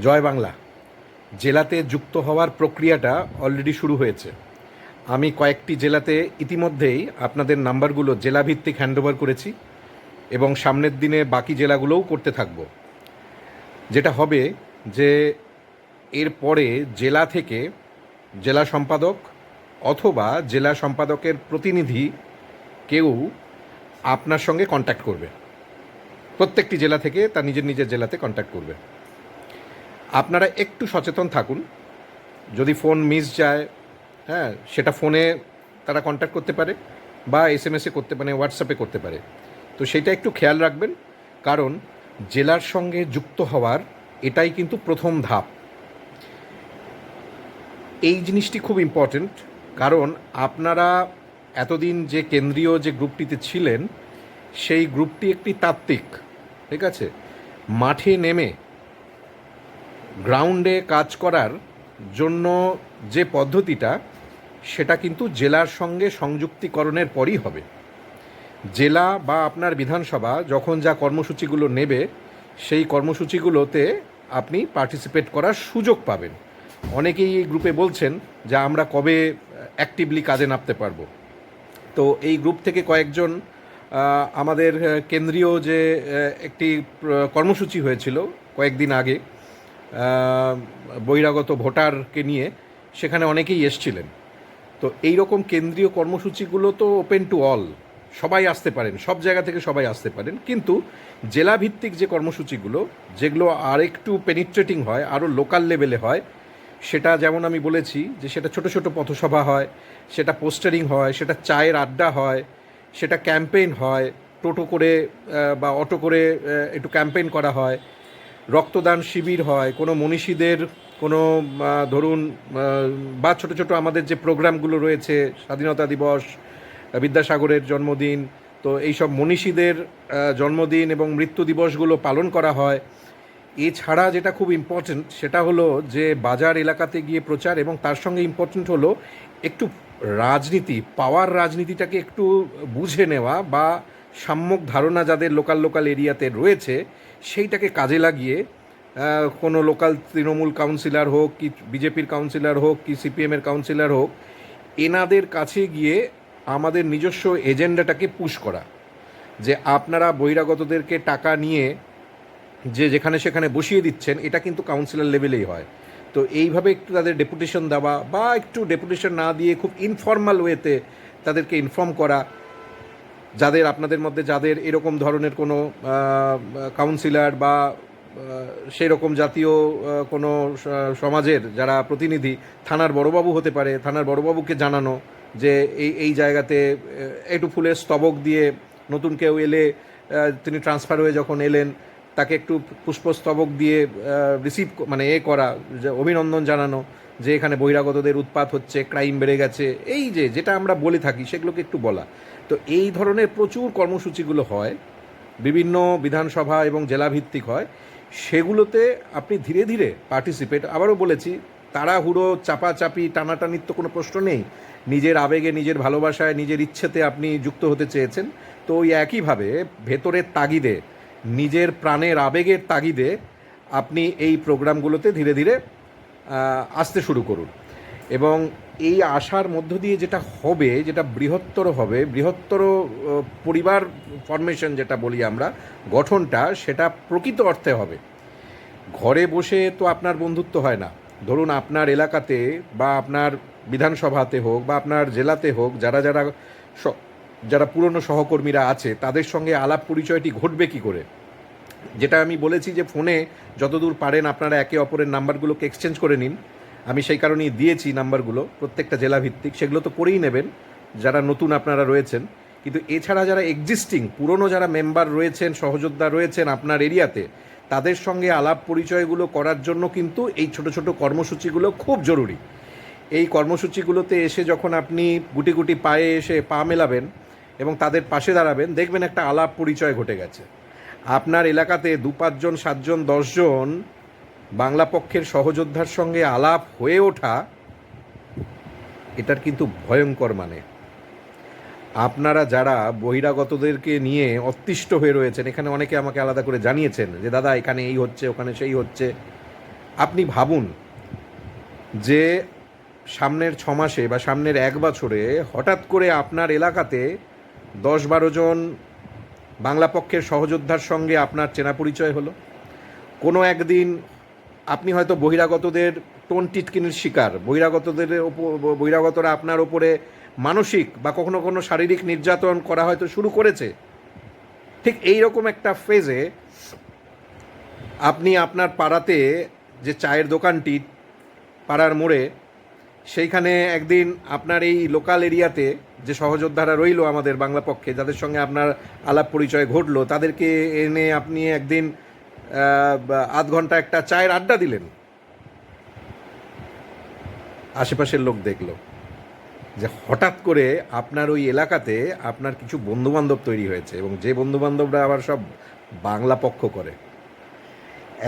জয় বাংলা। জেলাতে যুক্ত হওয়ার প্রক্রিয়াটা অলরেডি শুরু হয়েছে। আমি কয়েকটি জেলাতে ইতিমধ্যেই আপনাদের নাম্বারগুলো জেলাভিত্তিক হ্যান্ডওভার করেছি এবং সামনের দিনে বাকি জেলাগুলোও করতে থাকব। যেটা হবে যে এরপরে জেলা থেকে জেলা সম্পাদক অথবা জেলা সম্পাদকের প্রতিনিধি কেউ আপনার সঙ্গে কন্ট্যাক্ট করবে। প্রত্যেকটি জেলা থেকে তার নিজের নিজের জেলাতে কন্ট্যাক্ট করবে। আপনারা একটু সচেতন থাকুন। যদি ফোন মিস যায়, হ্যাঁ, সেটা ফোনে তারা কন্ট্যাক্ট করতে পারে বা এসএমএসে করতে পারে, হোয়াটসঅ্যাপে করতে পারে। তো সেইটা একটু খেয়াল রাখবেন, কারণ জেলার সঙ্গে যুক্ত হওয়ার এটাই কিন্তু প্রথম ধাপ। এই জিনিসটি খুব ইম্পর্ট্যান্ট, কারণ আপনারা এতদিন যে কেন্দ্রীয় যে গ্রুপটিতে ছিলেন সেই গ্রুপটি একটি তাত্ত্বিক, ঠিক আছে, মাঠে নেমে গ্রাউন্ডে কাজ করার জন্য যে পদ্ধতিটা, সেটা কিন্তু জেলার সঙ্গে সংযুক্তিকরণের পরই হবে। জেলা বা আপনার বিধানসভা যখন যা কর্মসূচিগুলো নেবে সেই কর্মসূচিগুলোতে আপনি পার্টিসিপেট করার সুযোগ পাবেন। অনেকেই এই গ্রুপে বলছেন যে আমরা কবে অ্যাক্টিভলি কাজে নামতে পারবো। তো এই গ্রুপ থেকে কয়েকজন আমাদের কেন্দ্রীয় যে একটি কর্মসূচি হয়েছিল কয়েকদিন আগে বহিরাগত ভোটারকে নিয়ে, সেখানে অনেকেই এসছিলেন। তো এই রকম কেন্দ্রীয় কর্মসূচিগুলো তো ওপেন টু অল, সবাই আসতে পারেন, সব জায়গা থেকে সবাই আসতে পারেন। কিন্তু জেলাভিত্তিক যে কর্মসূচিগুলো, যেগুলো আর একটু পেনিট্রেটিং হয়, আরও লোকাল লেভেলে হয়, সেটা যেমন আমি বলেছি যে সেটা ছোট ছোট পথসভা হয়, সেটা পোস্টারিং হয়, সেটা চায়ের আড্ডা হয়, সেটা ক্যাম্পেইন হয়, টোটো করে বা অটো করে একটু ক্যাম্পেইন করা হয়, রক্তদান শিবির হয়, কোনো মনীষীদের কোনো ধরুন বা ছোট ছোট আমাদের যে প্রোগ্রামগুলো রয়েছে, স্বাধীনতা দিবস, বিদ্যাসাগরের জন্মদিন, তো এইসব মনীষীদের জন্মদিন এবং মৃত্যু দিবসগুলো পালন করা হয়। এছাড়া যেটা খুব ইম্পর্ট্যান্ট সেটা হলো যে বাজার এলাকাতে গিয়ে প্রচার, এবং তার সঙ্গে ইম্পর্ট্যান্ট হলো একটু রাজনীতি, পাওয়ার রাজনীতিটাকে একটু বুঝে নেওয়া, বা সাম্যক ধারণা যাদের লোকাল লোকাল এরিয়াতে রয়েছে সেইটাকে কাজে লাগিয়ে কোনো লোকাল তৃণমূল কাউন্সিলর হোক কি বিজেপির কাউন্সিলর হোক কি সিপিএমের কাউন্সিলর হোক, এনাদের কাছে গিয়ে আমাদের নিজস্ব এজেন্ডাটাকে পুশ করা, যে আপনারা বহিরাগতদেরকে টাকা নিয়ে যে যেখানে সেখানে বসিয়ে দিচ্ছেন, এটা কিন্তু কাউন্সিলর লেভেলেই হয়। তো এইভাবে একটু তাদের ডেপুটেশন দেওয়া, বা একটু ডেপুটেশন না দিয়ে খুব ইনফর্মাল ওয়েতে তাদেরকে ইনফর্ম করা, যাদের আপনাদের মধ্যে যাদের এরকম ধরনের কোনো কাউন্সিলর বা সেই রকম জাতীয় কোনো সমাজের যারা প্রতিনিধি, থানার বড়বাবু হতে পারে, থানার বড়বাবুকে জানানো যে এই জায়গাতে একটু ফুলের স্তবক দিয়ে, নতুন কেউ এলে তিনি ট্রান্সফার হয়ে যখন এলেন তাকে একটু পুষ্পস্তবক দিয়ে রিসিভ মানে করা, অভিনন্দন জানানো যে এখানে বহিরাগতদের উৎপাত হচ্ছে, ক্রাইম বেড়ে গেছে, এই যে যেটা আমরা বলে থাকি সেগুলোকে একটু বলা। তো এই ধরনের প্রচুর কর্মসূচিগুলো হয়, বিভিন্ন বিধানসভা এবং জেলাভিত্তিক হয়, সেগুলোতে আপনি ধীরে ধীরে পার্টিসিপেট, আবারও বলেছি, তাড়াহুড়ো চাপাচাপি টানাটানির তো কোনো প্রশ্ন নেই। নিজের আবেগে, নিজের ভালোবাসায়, নিজের ইচ্ছেতে আপনি যুক্ত হতে চেয়েছেন, তো ওই একইভাবে ভেতরের তাগিদে, নিজের প্রাণের আবেগের তাগিদে আপনি এই প্রোগ্রামগুলোতে ধীরে ধীরে আসতে শুরু করুন। এবং এই আশার মধ্য দিয়ে যেটা হবে, যেটা বৃহত্তর হবে, বৃহত্তর পরিবার ফরমেশন যেটা বলি আমরা, গঠনটা, সেটা প্রকৃত অর্থে হবে। ঘরে বসে তো আপনার বন্ধুত্ব হয় না। ধরুন আপনার এলাকাতে বা আপনার বিধানসভাতে হোক বা আপনার জেলাতে হোক, যারা যারা যারা পুরনো সহকর্মীরা আছে তাদের সঙ্গে আলাপ পরিচয়টি ঘটবে কী করে? যেটা আমি বলেছি যে ফোনে যতদূর পারেন আপনারা একে অপরের নাম্বারগুলোকে এক্সচেঞ্জ করে নিন। আমি সেই কারণেই দিয়েছি নাম্বারগুলো, প্রত্যেকটা জেলাভিত্তিক, সেগুলো তো করেই নেবেন যারা নতুন আপনারা রয়েছেন। কিন্তু এছাড়া যারা এক্সিস্টিং পুরনো যারা মেম্বার রয়েছেন, সহযোদ্ধা রয়েছেন আপনার এরিয়াতে, তাদের সঙ্গে আলাপ পরিচয়গুলো করার জন্য কিন্তু এই ছোট ছোট কর্মসূচিগুলো খুব জরুরি। এই কর্মসূচিগুলোতে এসে যখন আপনি গুটি গুটি পায়ে এসে পা মেলাবেন এবং তাদের পাশে দাঁড়াবেন, দেখবেন একটা আলাপ পরিচয় ঘটে গেছে। আপনার এলাকাতে 2-5 জন 7 জন 10 জন বাংলা পক্ষের সহযোদ্ধার সঙ্গে আলাপ হয়ে ওঠা, এটার কিন্তু ভয়ঙ্কর মানে। আপনারা যারা বহিরাগতদেরকে নিয়ে অতিষ্ঠ হয়ে রয়েছেন, এখানে অনেকে আমাকে আলাদা করে জানিয়েছেন যে দাদা এখানে এই হচ্ছে, ওখানে সেই হচ্ছে, আপনি ভাবুন যে সামনের 6 মাসে বা সামনের 1 বছরে হঠাৎ করে আপনার এলাকাতে 10-12 জন বাংলা পক্ষের সহযোদ্ধার সঙ্গে আপনার চেনা পরিচয় হলো। কোনো একদিন আপনি হয়তো বহিরাগতদের টোন টিটকিনির শিকার, বহিরাগতরা আপনার ওপরে মানসিক বা কখনো কোনো শারীরিক নির্যাতন করা হয়তো শুরু করেছে। ঠিক এই রকম একটা ফেজে আপনি আপনার পাড়াতে যে চায়ের দোকানটি, পাড়ার মোড়ে, সেইখানে একদিন আপনার এই লোকাল এরিয়াতে যে সহযোদ্ধারা রইল আমাদের বাংলা পক্ষে, যাদের সঙ্গে আপনার আলাপ পরিচয় ঘটলো, তাদেরকে এনে আপনি একদিন আধ ঘন্টা একটা চায়ের আড্ডা দিলেন। আশেপাশের লোক দেখলো যে হঠাৎ করে আপনার ওই এলাকাতে আপনার কিছু বন্ধুবান্ধব তৈরি হয়েছে, এবং যে বন্ধুবান্ধবরা আবার সব বাংলা পক্ষ করে।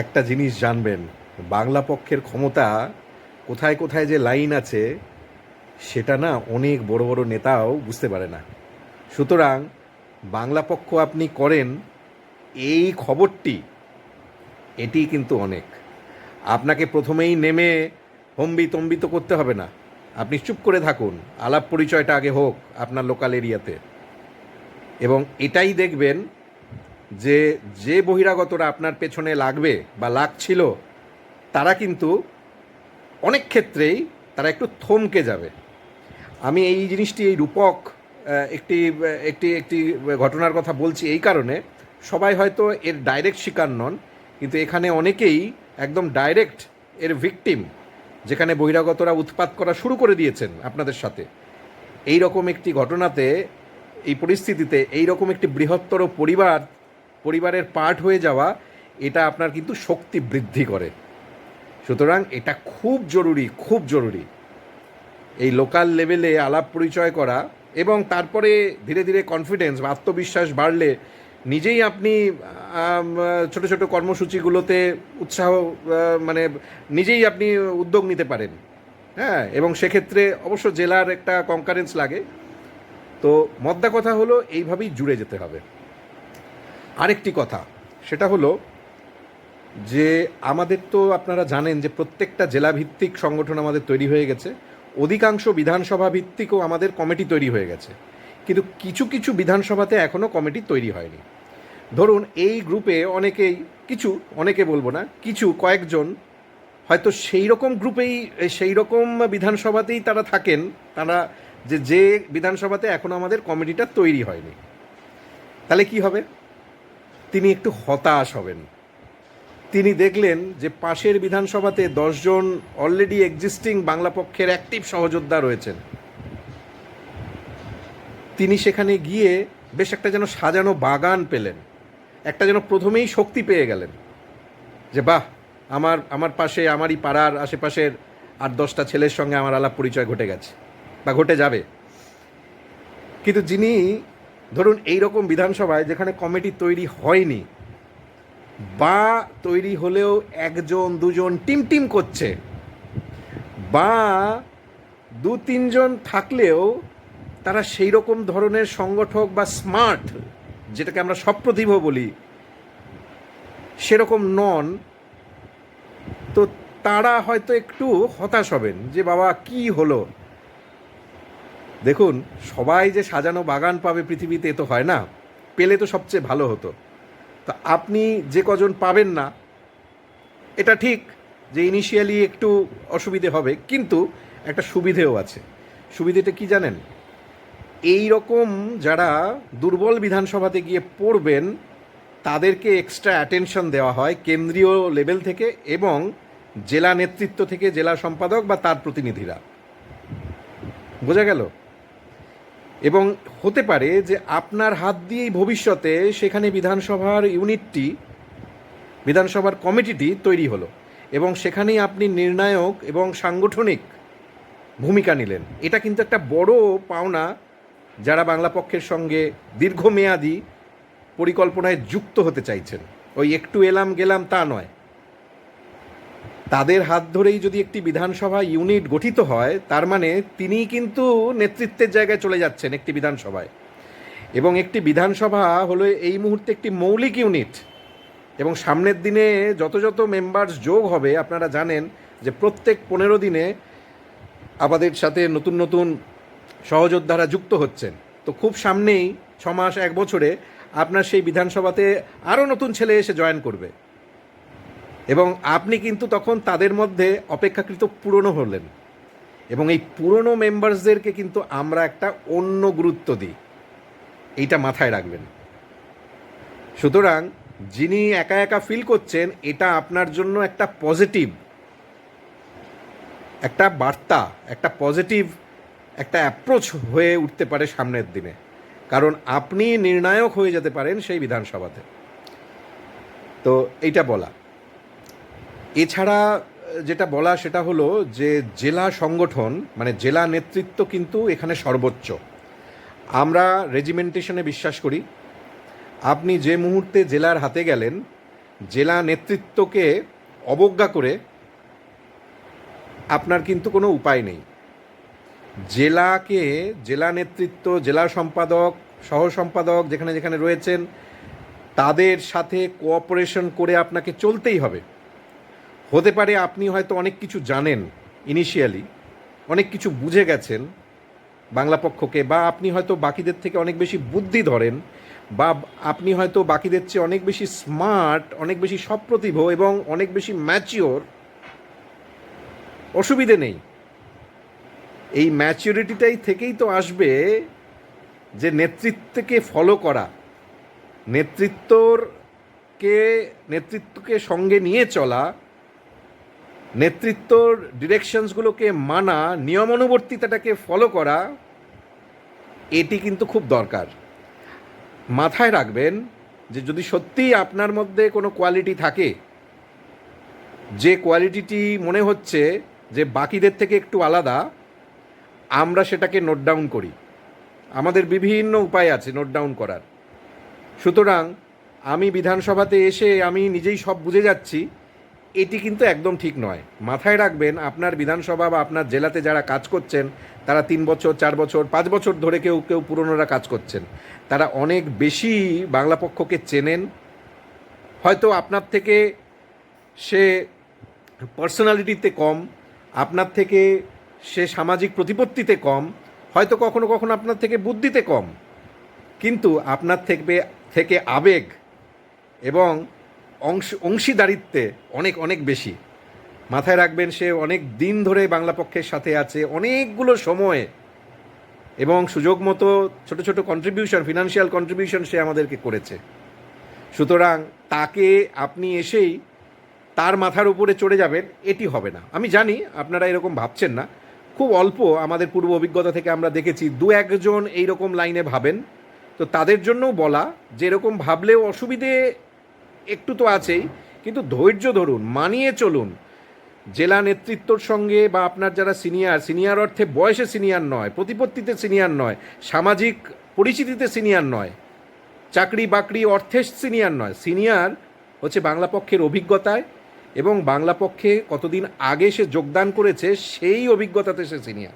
একটা জিনিস জানবেন, বাংলা পক্ষের ক্ষমতা কোথায় কোথায় যে লাইন আছে সেটা না অনেক বড় বড় নেতাও বুঝতে পারে না। সুতরাং বাংলা পক্ষ আপনি করেন, এই খবরটি এটি কিন্তু অনেক। আপনাকে প্রথমেই নেমে হম্বিতম্বিত করতে হবে না, আপনি চুপ করে থাকুন, আলাপ পরিচয়টা আগে হোক আপনার লোকাল এরিয়াতে, এবং এটাই দেখবেন যে যে বহিরাগতরা আপনার পেছনে লাগবে বা লাগছিল, তারা কিন্তু অনেক ক্ষেত্রেই তারা একটু থমকে যাবে। আমি এই জিনিসটি, এই রূপক একটি একটি একটি ঘটনার কথা বলছি এই কারণে, সবাই হয়তো এর ডাইরেক্ট শিকার নন, কিন্তু এখানে অনেকেই একদম ডাইরেক্ট এর ভিকটিম, যেখানে বহিরাগতরা উৎপাত করা শুরু করে দিয়েছেন আপনাদের সাথে। এই রকম একটি ঘটনাতে, এই পরিস্থিতিতে এই রকম একটি বৃহত্তর পরিবারের পার্ট হয়ে যাওয়া, এটা আপনার কিন্তু শক্তি বৃদ্ধি করে। সুতরাং এটা খুব জরুরি, খুব জরুরি এই লোকাল লেভেলে আলাপ পরিচয় করা, এবং তারপরে ধীরে ধীরে কনফিডেন্স বা আত্মবিশ্বাস বাড়লে নিজেই আপনি ছোট ছোট কর্মসূচিগুলোতে উৎসাহ, মানে নিজেই আপনি উদ্যোগ নিতে পারেন। হ্যাঁ, এবং সেক্ষেত্রে অবশ্য জেলার একটা কনকারেন্স লাগে। তো মদ্দা কথা হলো এইভাবেই জুড়ে যেতে হবে। আরেকটি কথা, সেটা হলো যে আমাদের তো আপনারা জানেন যে প্রত্যেকটা জেলাভিত্তিক সংগঠন আমাদের তৈরি হয়ে গেছে, অধিকাংশ বিধানসভা ভিত্তিকও আমাদের কমিটি তৈরি হয়ে গেছে, কিন্তু কিছু কিছু বিধানসভাতে এখনও কমিটি তৈরি হয়নি। ধরুন এই গ্রুপে অনেকে বলবো না, কিছু কয়েকজন হয়তো সেই রকম গ্রুপেই, সেই রকম বিধানসভাতেই তারা থাকেন, তারা যে বিধানসভাতে এখনও আমাদের কমিটিটা তৈরি হয়নি। তাহলে কি হবে? তিনি একটু হতাশ হবেন। তিনি দেখলেন যে পাশের বিধানসভাতে 10 জন অলরেডি এক্সিস্টিং বাংলা পক্ষের অ্যাক্টিভ সহযোদ্ধা রয়েছেন। তিনি সেখানে গিয়ে বেশ একটা যেন সাজানো বাগান পেলেন, একটা যেন প্রথমেই শক্তি পেয়ে গেলেন যে বাহ, আমার পাশে, আমারই পাড়ার আশেপাশের 8-10টা ছেলের সঙ্গে আমার আলাপ পরিচয় ঘটে গেছে বা ঘটে যাবে। কিন্তু যিনি ধরুন এই রকম বিধানসভায় যেখানে কমিটি তৈরি হয়নি, বা তৈরি হলেও 1-2 জন টিম করছে, বা 2-3 জন থাকলেও তারা সেই রকম ধরনের সংগঠক বা স্মার্ট, যেটাকে আমরা সপ্রতিভ বলি, সেরকম নন, তো তারা হয়তো একটু হতাশ হবেন যে বাবা কি হলো। দেখুন, সবাই যে সাজানো বাগান পাবে পৃথিবীতে এ তো হয় না, পেলে তো সবচেয়ে ভালো হতো। তা আপনি যে কজন পাবেন না, এটা ঠিক যে ইনিশিয়ালি একটু অসুবিধে হবে, কিন্তু একটা সুবিধেও আছে। সুবিধেটা কি জানেন? এই রকম যারা দুর্বল বিধানসভাতে গিয়ে পড়বেন, তাদেরকে এক্সট্রা অ্যাটেনশন দেওয়া হয় কেন্দ্রীয় লেভেল থেকে এবং জেলা নেতৃত্ব থেকে, জেলা সম্পাদক বা তার প্রতিনিধিরা। বোঝা গেল? এবং হতে পারে যে আপনার হাত দিয়েই ভবিষ্যতে সেখানে বিধানসভার কমিটিটি তৈরি হলো, এবং সেখানেই আপনি নির্ণায়ক এবং সাংগঠনিক ভূমিকা নিলেন। এটা কিন্তু একটা বড় পাওনা যারা বাংলা পক্ষের সঙ্গে দীর্ঘমেয়াদী পরিকল্পনায় যুক্ত হতে চাইছেন। ওই একটু এলাম গেলাম তা নয়, তাদের হাত ধরেই যদি একটি বিধানসভা ইউনিট গঠিত হয়, তার মানে তিনিই কিন্তু নেতৃত্বের জায়গায় চলে যাচ্ছেন একটি বিধানসভায়। এবং একটি বিধানসভা হলো এই মুহূর্তে একটি মৌলিক ইউনিট, এবং সামনের দিনে যত যত মেম্বার্স যোগ হবে আপনারা জানেন যে প্রত্যেক 15 দিনে আমাদের সাথে নতুন নতুন সহযোদ্ধারা যুক্ত হচ্ছেন। তো খুব সামনেই 6 মাস 1 বছরে আপনার সেই বিধানসভাতে আরও নতুন ছেলে এসে জয়েন করবে এবং আপনি কিন্তু তখন তাদের মধ্যে অপেক্ষাকৃত পুরনো হলেন এবং এই পুরনো মেম্বার্সদেরকে কিন্তু আমরা একটা অন্য গুরুত্ব দিই, এইটা মাথায় রাখবেন। সুতরাং যিনি একা একা ফিল করছেন এটা আপনার জন্য একটা পজিটিভ একটা বার্তা, একটা পজিটিভ একটা অ্যাপ্রোচ হয়ে উঠতে পারে সামনের দিনে, কারণ আপনি নির্ণায়ক হয়ে যেতে পারেন সেই বিধানসভাতে। তো এইটা বলা। এছাড়া যেটা বলা সেটা হলো যে জেলা সংগঠন মানে জেলা নেতৃত্ব কিন্তু এখানে সর্বোচ্চ। আমরা রেজিমেন্টেশনে বিশ্বাস করি। আপনি যে মুহূর্তে জেলার হাতে গেলেন, জেলা নেতৃত্বকে অবজ্ঞা করে আপনার কিন্তু কোনো উপায় নেই। জেলা নেতৃত্ব, জেলা সম্পাদক, সহ সম্পাদক যেখানে যেখানে রয়েছেন তাদের সাথে কোঅপারেশন করে আপনাকে চলতেই হবে। হতে পারে আপনি হয়তো অনেক কিছু জানেন, ইনিশিয়ালি অনেক কিছু বুঝে গেছেন বাংলা পক্ষকে, বা আপনি হয়তো বাকিদের থেকে অনেক বেশি বুদ্ধি ধরেন, বা আপনি হয়তো বাকিদের চেয়ে অনেক বেশি স্মার্ট, অনেক বেশি সপ্রতিভ এবং অনেক বেশি ম্যাচিওর। অসুবিধে নেই। এই ম্যাচিউরিটিটাই থেকেই তো আসবে যে নেতৃত্বকে ফলো করা, নেতৃত্বকে সঙ্গে নিয়ে চলা, নেতৃত্বর ডিরেকশনসগুলোকে মানা, নিয়মানুবর্তিতাটাকে ফলো করা, এটি কিন্তু খুব দরকার। মাথায় রাখবেন যে যদি সত্যিই আপনার মধ্যে কোনো কোয়ালিটি থাকে, যে কোয়ালিটিটি মনে হচ্ছে যে বাকিদের থেকে একটু আলাদা, আমরা সেটাকে নোট ডাউন করি। আমাদের বিভিন্ন উপায় আছে নোট ডাউন করার। সুতরাং আমি বিধানসভাতে এসে আমি নিজেই সব বুঝে যাচ্ছি, এটি কিন্তু একদম ঠিক নয়। মাথায় রাখবেন আপনার বিধানসভা বা আপনার জেলাতে যারা কাজ করছেন তারা 3 বছর 4 বছর 5 বছর ধরে কেউ কেউ পুরনোরা কাজ করছেন, তারা অনেক বেশি বাংলা পক্ষকে চেনেন। হয়তো আপনার থেকে সে পার্সোনালিটিতে কম, আপনার থেকে সে সামাজিক প্রতিপত্তিতে কম, হয়তো কখনো কখনো আপনার থেকে বুদ্ধিতে কম, কিন্তু আপনার থেকে আবেগ এবং অংশীদারিত্বে অনেক অনেক বেশি। মাথায় রাখবেন সে অনেক দিন ধরে বাংলা পক্ষের সাথে আছে, অনেকগুলো সময়ে, এবং সুযোগ মতো ছোটো ছোটো কন্ট্রিবিউশন, ফিনান্সিয়াল কন্ট্রিবিউশন সে আমাদেরকে করেছে। সুতরাং তাকে আপনি এসেই তার মাথার উপরে চড়ে যাবেন, এটি হবে না। আমি জানি আপনারা এরকম ভাবছেন না, খুব অল্প আমাদের পূর্ব অভিজ্ঞতা থেকে আমরা দেখেছি 2-1 জন এইরকম লাইনে ভাবেন। তো তাদের জন্যও বলা যে এরকম ভাবলেও অসুবিধে একটু তো আছেই, কিন্তু ধৈর্য ধরুন, মানিয়ে চলুন জেলা নেতৃত্বর সঙ্গে, বা আপনার যারা সিনিয়র অর্থে বয়সে সিনিয়র নয়, প্রতিপত্তিতে সিনিয়র নয়, সামাজিক পরিচিতিতে সিনিয়র নয়, চাকরি বাকরি অর্থে সিনিয়র নয়, সিনিয়র হচ্ছে বাংলা পক্ষের অভিজ্ঞতায় এবং বাংলা পক্ষে কতদিন আগে সে যোগদান করেছে সেই অভিজ্ঞতাতে সে সিনিয়র।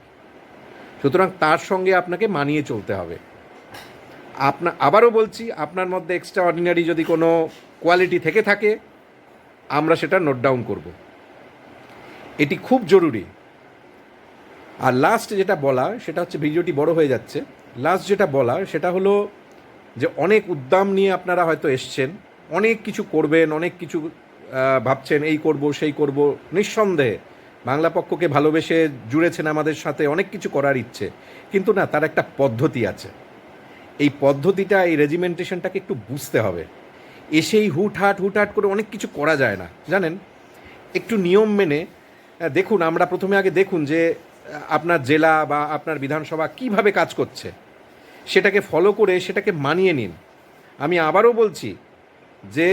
সুতরাং তার সঙ্গে আপনাকে মানিয়ে চলতে হবে। আবারও বলছি, আপনার মধ্যে এক্সট্রা অর্ডিনারি যদি কোনো কোয়ালিটি থেকে থাকে আমরা সেটা নোট ডাউন করব, এটি খুব জরুরি। আর লাস্ট যেটা বলা সেটা হচ্ছে, ভিডিওটি বড় হয়ে যাচ্ছে, লাস্ট যেটা বলা সেটা হলো যে অনেক উদ্দাম নিয়ে আপনারা হয়তো এসছেন, অনেক কিছু করবেন, অনেক কিছু ভাবছেন, এই করব সেই করব। নিঃসন্দেহে বাংলা পক্ষকে ভালোবেসে জুড়েছেন আমাদের সাথে, অনেক কিছু করার ইচ্ছে, কিন্তু না, তার একটা পদ্ধতি আছে। এই পদ্ধতিটা, এই রেজিমেন্টেশনটাকে একটু বুঝতে হবে। এসেই হুটহাট করে অনেক কিছু করা যায় না, জানেন। একটু নিয়ম মেনে দেখুন। আমরা প্রথমে আগে দেখুন যে আপনার জেলা বা আপনার বিধানসভা কিভাবে কাজ করছে, সেটাকে ফলো করে সেটাকে মানিয়ে নিন। আমি আবারও বলছি যে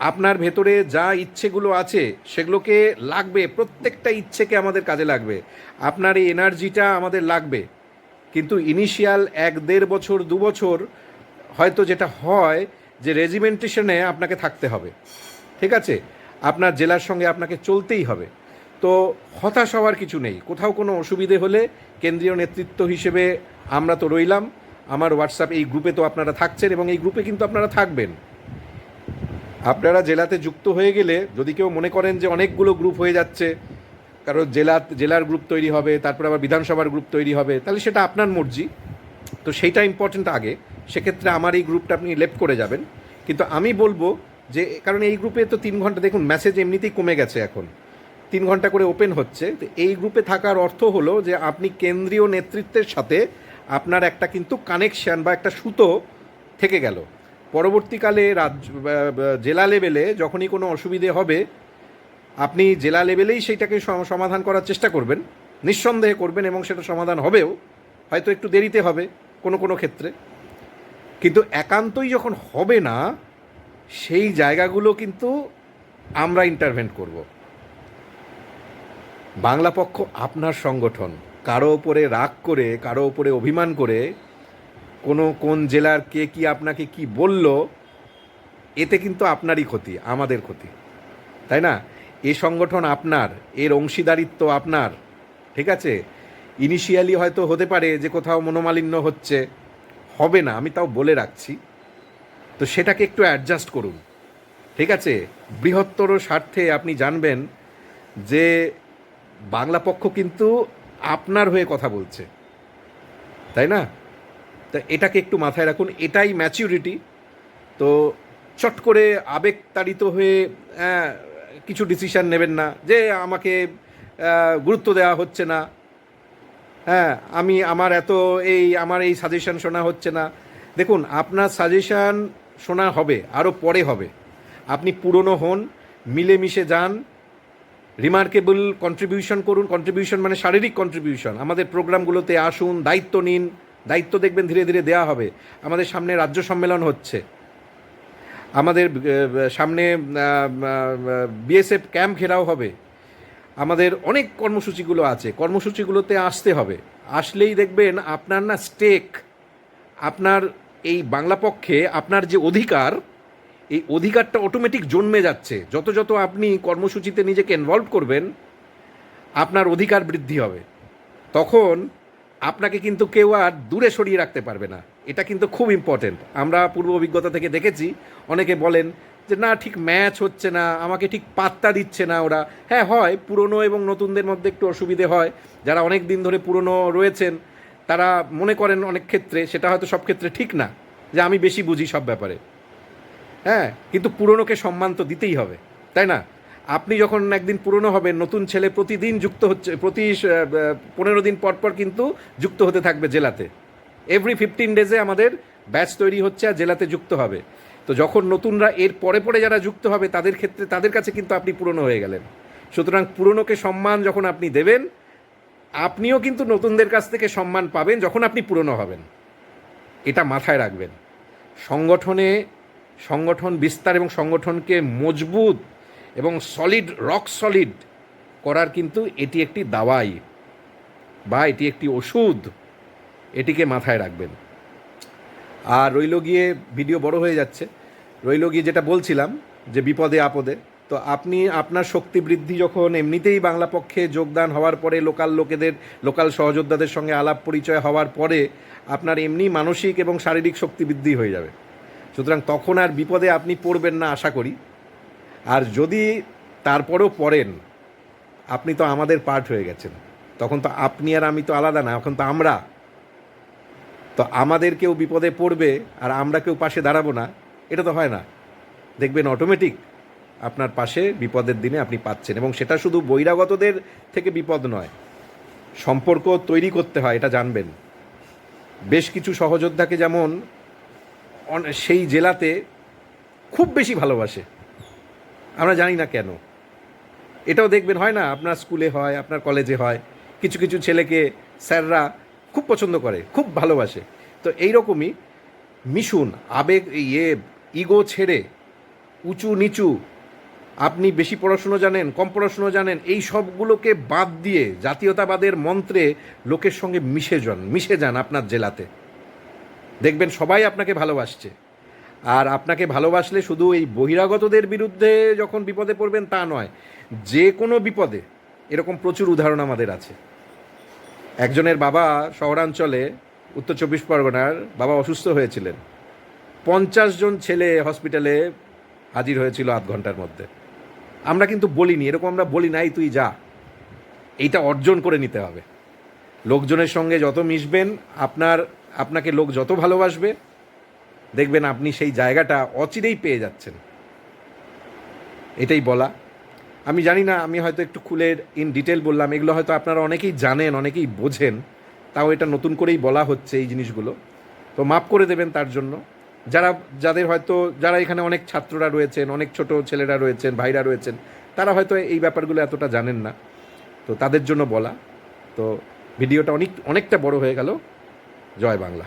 আপনার ভেতরে যা ইচ্ছেগুলো আছে সেগুলোকে লাগবে, প্রত্যেকটা ইচ্ছেকে আমাদের কাজে লাগবে, আপনার এই এনার্জিটা আমাদের লাগবে। কিন্তু ইনিশিয়াল 1-1.5 বছর 2 বছর হয়তো যেটা হয় যে রেজিমেন্টেশনে আপনাকে থাকতে হবে, ঠিক আছে, আপনার জেলার সঙ্গে আপনাকে চলতেই হবে। তো হতাশ হওয়ার কিছু নেই। কোথাও কোনো অসুবিধে হলে কেন্দ্রীয় নেতৃত্ব হিসেবে আমরা তো রইলাম। আমার হোয়াটসঅ্যাপ এই গ্রুপে তো আপনারা থাকছেন এবং এই গ্রুপে কিন্তু আপনারা থাকবেন। আপনারা জেলাতে যুক্ত হয়ে গেলে যদি কেউ মনে করেন যে অনেকগুলো গ্রুপ হয়ে যাচ্ছে, কারণ জেলার গ্রুপ তৈরি হবে, তারপরে আবার বিধানসভার গ্রুপ তৈরি হবে, তাহলে সেটা আপনার মর্জি। তো সেইটা ইম্পর্টেন্ট আগে। সেক্ষেত্রে আমার এই গ্রুপটা আপনি লেফট করে যাবেন। কিন্তু আমি বলবো যে, কারণ এই গ্রুপে তো 3 ঘন্টা, দেখুন মেসেজ এমনিতেই কমে গেছে, এখন 3 ঘন্টা করে ওপেন হচ্ছে। তো এই গ্রুপে থাকার অর্থ হলো যে আপনি কেন্দ্রীয় নেতৃত্বের সাথে আপনার একটা কিন্তু কানেকশান বা একটা সুতো থেকে গেল। পরবর্তীকালে জেলা লেভেলে যখনই কোনো অসুবিধে হবে, আপনি জেলা লেভেলেই সেইটাকে সমাধান করার চেষ্টা করবেন, নিঃসন্দেহে করবেন, এবং সেটা সমাধান হবেও, হয়তো একটু দেরিতে হবে কোনো কোনো ক্ষেত্রে। কিন্তু একান্তই যখন হবে না, সেই জায়গাগুলো কিন্তু আমরা ইন্টারভেন্ট করব। বাংলা পক্ষ আপনার সংগঠন, কারো ওপরে রাগ করে, কারো ওপরে অভিমান করে, কোন জেলার কে কি আপনাকে কি বলল, এতে কিন্তু আপনারই ক্ষতি, আমাদের ক্ষতি, তাই না? এ সংগঠন আপনার, এর অংশীদারিত্ব আপনার, ঠিক আছে? ইনিশিয়ালি হয়তো হতে পারে যে কোথাও মনোমালিন্য হচ্ছে, হবে না, আমি তাও বলে রাখছি। তো সেটাকে একটু অ্যাডজাস্ট করুন, ঠিক আছে? বৃহত্তর স্বার্থে আপনি জানবেন যে বাংলা পক্ষ কিন্তু আপনার হয়ে কথা বলছে, তাই না? তা এটাকে একটু মাথায় রাখুন, এটাই ম্যাচিউরিটি। তো চট করে আবেগতাড়িত হয়ে কিছু ডিসিশান নেবেন না যে আমাকে গুরুত্ব দেওয়া হচ্ছে না, হ্যাঁ আমার এই সাজেশন শোনা হচ্ছে না। দেখুন, আপনার সাজেশান শোনা হবে, আরও পরে হবে। আপনি পুরনো হন, মিলেমিশে যান, রিমার্কেবল কন্ট্রিবিউশন করুন। কন্ট্রিবিউশন মানে শারীরিক কন্ট্রিবিউশন। আমাদের প্রোগ্রামগুলোতে আসুন, দায়িত্ব নিন, দায়িত্ব দেখবেন ধীরে ধীরে দেওয়া হবে। আমাদের সামনে রাজ্য সম্মেলন হচ্ছে, আমাদের সামনে বিএসএফ ক্যাম্প ঘেরাও হবে, আমাদের অনেক কর্মসূচিগুলো আছে, কর্মসূচিগুলোতে আসতে হবে। আসলেই দেখবেন আপনার না স্টেক, আপনার এই বাংলা পক্ষে আপনার যে অধিকার, এই অধিকারটা অটোমেটিক জন্মে যাচ্ছে। যত যত আপনি কর্মসূচিতে নিজেকে ইনভলভ করবেন, আপনার অধিকার বৃদ্ধি হবে। তখন আপনাকে কিন্তু কেউ আর দূরে সরিয়ে রাখতে পারবে না। এটা কিন্তু খুব ইম্পর্টেন্ট। আমরা পূর্ব অভিজ্ঞতা থেকে দেখেছি, অনেকে বলেন যে না, ঠিক ম্যাচ হচ্ছে না, আমাকে ঠিক পাত্তা দিচ্ছে না ওরা। হ্যাঁ, হয়, পুরনো এবং নতুনদের মধ্যে একটু অসুবিধে হয়। যারা অনেক দিন ধরে পুরনো রয়েছেন তারা মনে করেন অনেক ক্ষেত্রে, সেটা হয়তো সব ক্ষেত্রে ঠিক না, যে আমি বেশি বুঝি সব ব্যাপারে। হ্যাঁ, কিন্তু পুরনোকে সম্মান তো দিতেই হবে, তাই না? আপনি যখন একদিন পুরনো হবেন, নতুন ছেলে প্রতিদিন যুক্ত হচ্ছে, প্রতি 15 দিন পর পর কিন্তু যুক্ত হতে থাকবে জেলাতে। এভরি 15 ডেজে আমাদের ব্যাচ তৈরি হচ্ছে আর জেলাতে যুক্ত হবে। তো যখন নতুনরা এর পরে পরে যারা যুক্ত হবে, তাদের ক্ষেত্রে, তাদের কাছে কিন্তু আপনি পুরনো হয়ে গেলেন। সুতরাং পুরনোকে সম্মান যখন আপনি দেবেন, আপনিও কিন্তু নতুনদের কাছ থেকে সম্মান পাবেন যখন আপনি পুরনো হবেন। এটা মাথায় রাখবেন। সংগঠন বিস্তার এবং সংগঠনকে মজবুত এবং রক সলিড করার কিন্তু এটি একটি দাওয়াই বা এটি একটি ওষুধ, এটিকে মাথায় রাখবেন। আর রইল গিয়ে, ভিডিও বড় হয়ে যাচ্ছে, রইল গিয়ে যেটা বলছিলাম যে বিপদে আপদে, তো আপনি আপনার শক্তি বৃদ্ধি যখন এমনিতেই বাংলা পক্ষে যোগদান হওয়ার পরে, লোকাল সহযোদ্ধাদের সঙ্গে আলাপ পরিচয় হওয়ার পরে আপনার এমনি মানসিক এবং শারীরিক শক্তি বৃদ্ধি হয়ে যাবে। সুতরাং তখন আর বিপদে আপনি পড়বেন না আশা করি। আর যদি তারপরেও পড়েন, আপনি তো আমাদের পার্ট হয়ে গেছেন। তখন তো আপনি আর আমি তো আলাদা না, এখন তো আমরা। তো আমাদের কেউ বিপদে পড়বে আর আমরা কেউ পাশে দাঁড়াবো না, এটা তো হয় না। দেখবেন অটোমেটিক আপনার পাশে বিপদের দিনে আপনি পাচ্ছেন। এবং সেটা শুধু বহিরাগতদের থেকে বিপদ নয়, সম্পর্ক তৈরি করতে হয়, এটা জানবেন। বেশ কিছু সহযোদ্ধাকে যেমন সেই জেলাতে খুব বেশি ভালোবাসে, আমরা জানি না কেন। এটাও দেখবেন, হয় না, আপনার স্কুলে হয়, আপনার কলেজে হয়, কিছু কিছু ছেলেকে স্যাররা খুব পছন্দ করে, খুব ভালোবাসে। তো এইরকমই মিশুন, ইগো ছেড়ে, উঁচু নিচু, আপনি বেশি পড়াশুনো জানেন, কম পড়াশুনো জানেন, এই সবগুলোকে বাদ দিয়ে জাতীয়তাবাদের মন্ত্রে লোকের সঙ্গে মিশে যান আপনার জেলাতে। দেখবেন সবাই আপনাকে ভালোবাসছে। আর আপনাকে ভালোবাসলে শুধু এই বহিরাগতদের বিরুদ্ধে যখন বিপদে পড়বেন তা নয়, যে কোনো বিপদে। এরকম প্রচুর উদাহরণ আমাদের আছে। একজনের বাবা, শহরাঞ্চলে, উত্তর 24 পরগনার, বাবা অসুস্থ হয়েছিলেন। 50 জন ছেলে হসপিটালে হাজির হয়েছিল আধ ঘন্টার মধ্যে। আমরা কিন্তু বলিনি, এরকম আমরা বলি নাই তুই যা, এইটা অর্জন করে নিতে হবে। লোকজনের সঙ্গে যত মিশবেন, আপনাকে লোক যত ভালোবাসবে, দেখবেন আপনি সেই জায়গাটা অচিরেই পেয়ে যাচ্ছেন। এটাই বলা। আমি জানি না, আমি হয়তো একটু খুলে ইন ডিটেল বললাম, এগুলো হয়তো আপনারা অনেকেই জানেন, অনেকেই বোঝেন, তাও এটা নতুন করেই বলা হচ্ছে এই জিনিসগুলো, তো মাফ করে দেবেন তার জন্য। যারা এখানে অনেক ছাত্ররা রয়েছেন, অনেক ছোট ছেলেরা রয়েছেন, ভাইরা রয়েছেন, তারা হয়তো এই ব্যাপারগুলো এতটা জানেন না, তো তাদের জন্য বলা। তো ভিডিওটা অনেকটা বড় হয়ে গেল। জয় বাংলা।